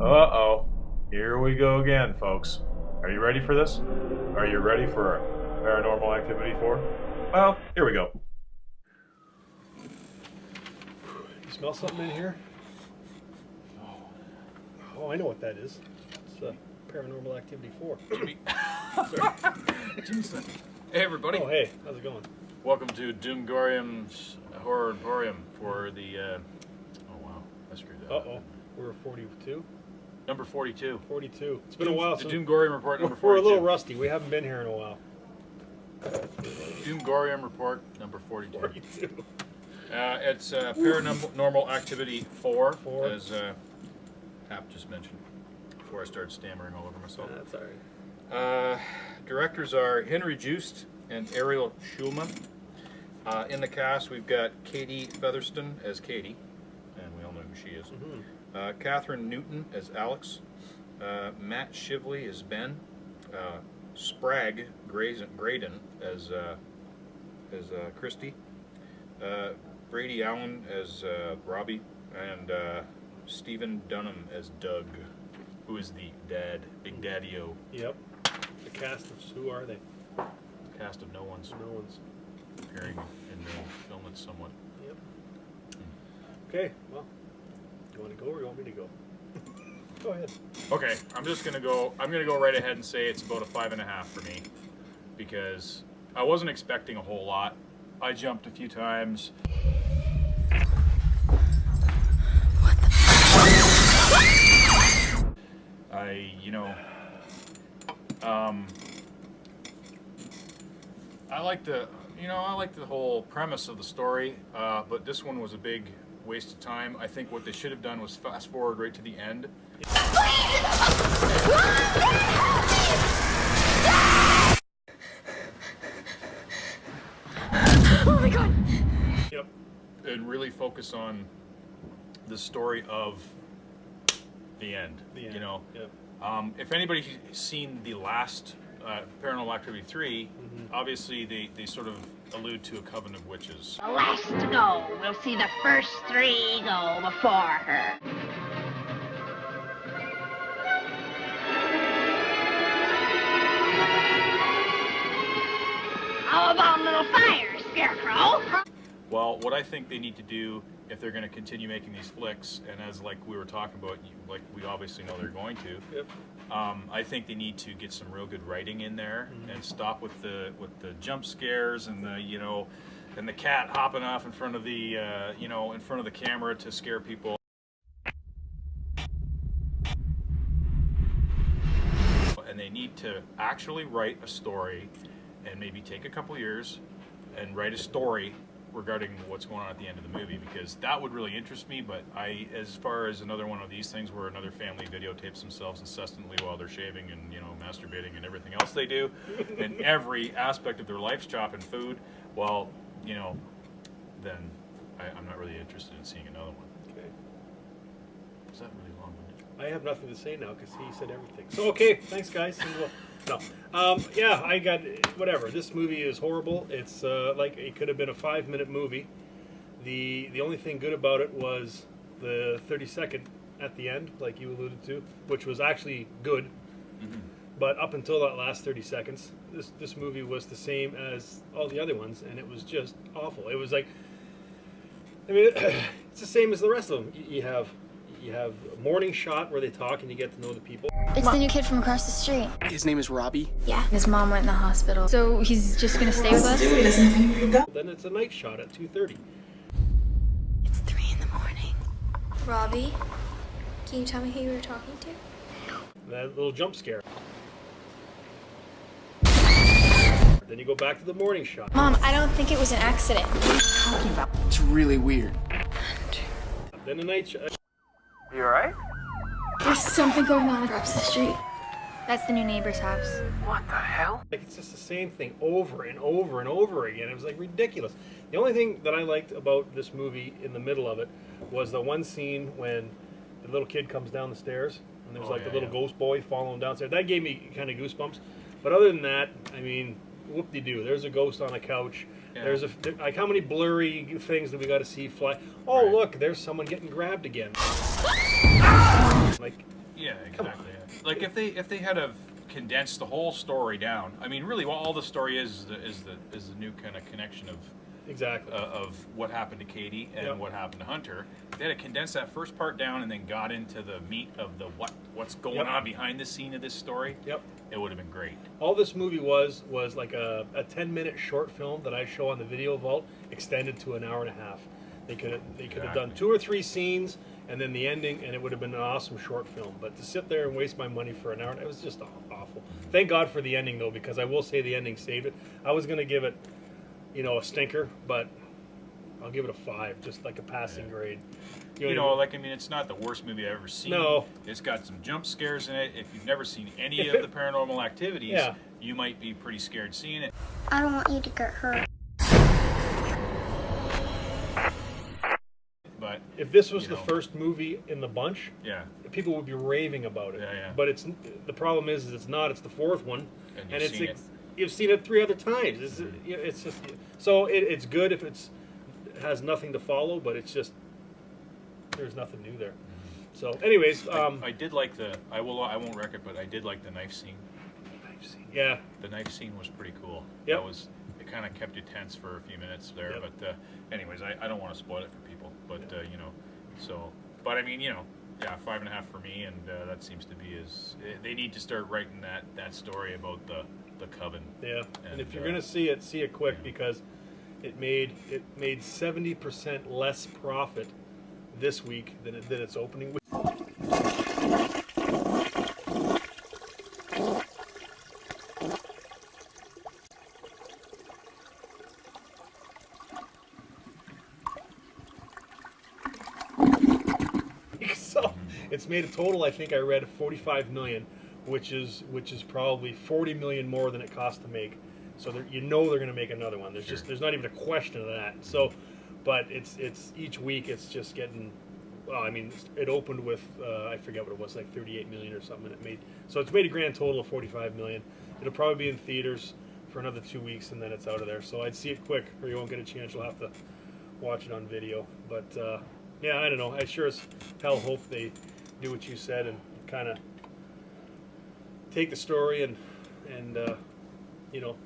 Uh-oh. Here we go again, folks. Are you ready for this? Are you ready for Paranormal Activity 4? Well, here we go. You smell something in here? Oh, I know what that is. It's Paranormal Activity 4. Sorry. Hey, everybody. Oh, hey. How's it going? Welcome to Doomgoryum's Horror Emporium for the... oh, wow. I screwed that up. Uh-oh. We're 42? Number 42. 42. It's been a while The since... Doomgoryum Report number 42. We're a little rusty. We haven't been here in a while. Doomgoryum Report number 42. 42. It's Paranormal Activity 4, as Hap just mentioned, before I started stammering all over myself. That's all right. Directors are Henry Joost and Ariel Schulman. In the cast, we've got Katie Featherston as Katie, and we all know who she is. Mm-hmm. Catherine Newton as Alex. Matt Shively as Ben. Sprague Graydon as Christy. Brady Allen as Robbie, and Stephen Dunham as Doug, who is the dad, Big Daddy-O. Yep. The cast of who are they? Cast of no one's. No one's. Appearing in the film it somewhat. Yep. Okay, well, you want to go or you want me to go? Go ahead. Okay, I'm gonna go right ahead and say it's about a 5.5 for me, because I wasn't expecting a whole lot. I jumped a few times. I like the whole premise of the story, but this one was a big waste of time. I think what they should have done was fast forward right to the end. Oh my god! Yep. And really focus on the story of the end. You know. Yep. If anybody's seen the last Paranormal Activity 3, obviously they sort of allude to a coven of witches. The last to go. We'll see the first 3 go before her. How about a little fire, Scarecrow? Well, what I think they need to do, if they're going to continue making these flicks, and as like we were talking about, like we obviously know they're going to, Yep. I think they need to get some real good writing in there and stop with the jump scares and the and the cat hopping off in front of the in front of the camera to scare people. And they need to actually write a story, and maybe take a couple years and write a story regarding what's going on at the end of the movie, because that would really interest me. But as far as another one of these things where another family videotapes themselves incessantly while they're shaving and masturbating and everything else they do, and every aspect of their life's chopping food, well, then I'm not really interested in seeing another one. Okay. Is that really long-winded? I have nothing to say now because he said everything. So, okay, thanks, guys. Yeah, I got whatever. This movie is horrible. It's like it could have been a 5-minute movie. The only thing good about it was the 30-second at the end, like you alluded to, which was actually good. But up until that last 30 seconds, this movie was the same as all the other ones, and it was just awful. It was like, I mean, it's the same as the rest of them. You have a morning shot where they talk and you get to know the people. It's the new kid from across the street. His name is Robbie? Yeah. His mom went in the hospital. So he's just gonna stay with us? Then it's a night shot at 2:30. It's 3 in the morning. Robbie, can you tell me who you were talking to? That little jump scare. Then you go back to the morning shot. Mom, I don't think it was an accident. What are you talking about? It's really weird. Then the night shot. You alright? There's something going on across the street. That's the new neighbor's house. What the hell? Like, it's just the same thing over and over and over again. It was like ridiculous. The only thing that I liked about this movie in the middle of it was the one scene when the little kid comes down the stairs and there's the little ghost boy following downstairs. That gave me kind of goosebumps. But other than that, I mean, whoop-de-doo. There's a ghost on a couch. Yeah. There's like, how many blurry things do we got to see fly? Oh, look, there's someone getting grabbed again. Like, Yeah, exactly. Yeah. Like if they had have condensed the whole story down. I mean, really, all the story is the new kind of connection of Exactly. Of what happened to Katie and what happened to Hunter. If they had to condense that first part down and then got into the meat of the what's going on behind the scene of this story. Yep. It would have been great. All this movie was like a 10-minute short film that I show on the Video Vault, extended to an hour and a half. They could have done 2 or 3 scenes and then the ending, and it would have been an awesome short film. But to sit there and waste my money for an hour, it was just awful. Thank God for the ending, though, because I will say the ending saved it. I was going to give it, a stinker, but I'll give it a 5, just like a passing grade. It's not the worst movie I've ever seen. No. It's got some jump scares in it. If you've never seen any of the Paranormal Activities, you might be pretty scared seeing it. I don't want you to get hurt. But if this was the first movie in the bunch, people would be raving about it. Yeah. But the problem is it's not. It's the 4th one, and you've seen it 3 other times. It's just so it's good if it has nothing to follow, but it's just there's nothing new there. So, anyways, I did like I won't wreck it, but I did like the knife scene. Yeah, the knife scene was pretty cool. Yep. It kind of kept you tense for a few minutes there. Yep. But anyways, I don't want to spoil it for people. But but I mean, 5.5 for me, and that seems to be they need to start writing that story about the coven. Yeah, and if you're gonna see it quick, because it made 70% less profit this week than it did its opening week. So it's made a total, I think I read, of $45 million, which is probably $40 million more than it cost to make. So they're going to make another one. There's not even a question of that. So, but it's each week it's just getting. Well, I mean, it opened with I forget what it was, like 38 million or something. It's made a grand total of 45 million. It'll probably be in theaters for another 2 weeks, and then it's out of there. So I'd see it quick, or you won't get a chance. You'll have to watch it on video. But yeah, I don't know. I sure as hell hope they do what you said and kind of take the story and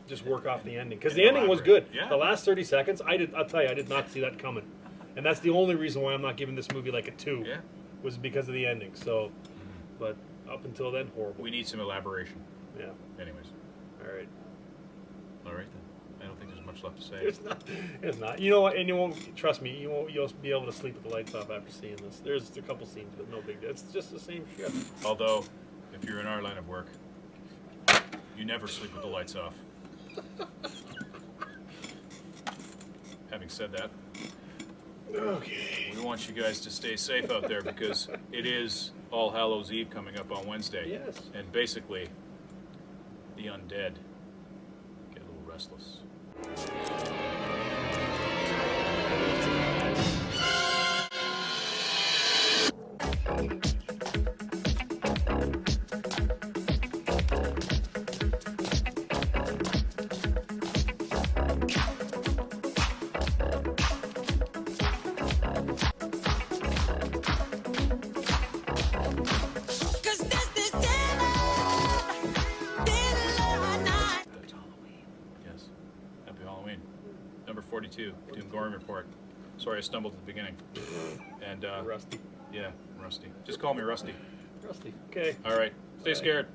just work off the ending, because the ending was good. Yeah. The last 30 seconds, I'll tell you, I did not see that coming, and that's the only reason why I'm not giving this movie like a 2. Yeah. Was because of the ending. So, but up until then, horrible. We need some elaboration. Yeah. Anyways. All right. All right then. I don't think there's much left to say. It's not. You know what? And you won't trust me. You'll be able to sleep with the lights off after seeing this. There's a couple scenes, but no big deal. It's just the same shit. Although, if you're in our line of work, you never sleep with the lights off. Having said that, okay, we want you guys to stay safe out there, because it is All Hallows Eve coming up on Wednesday. Yes. And basically, the undead get a little restless. Number 42, Doomgoryum report. Sorry, I stumbled at the beginning. And Rusty. Yeah, Rusty. Just call me Rusty. Rusty. Okay. All right. Stay scared.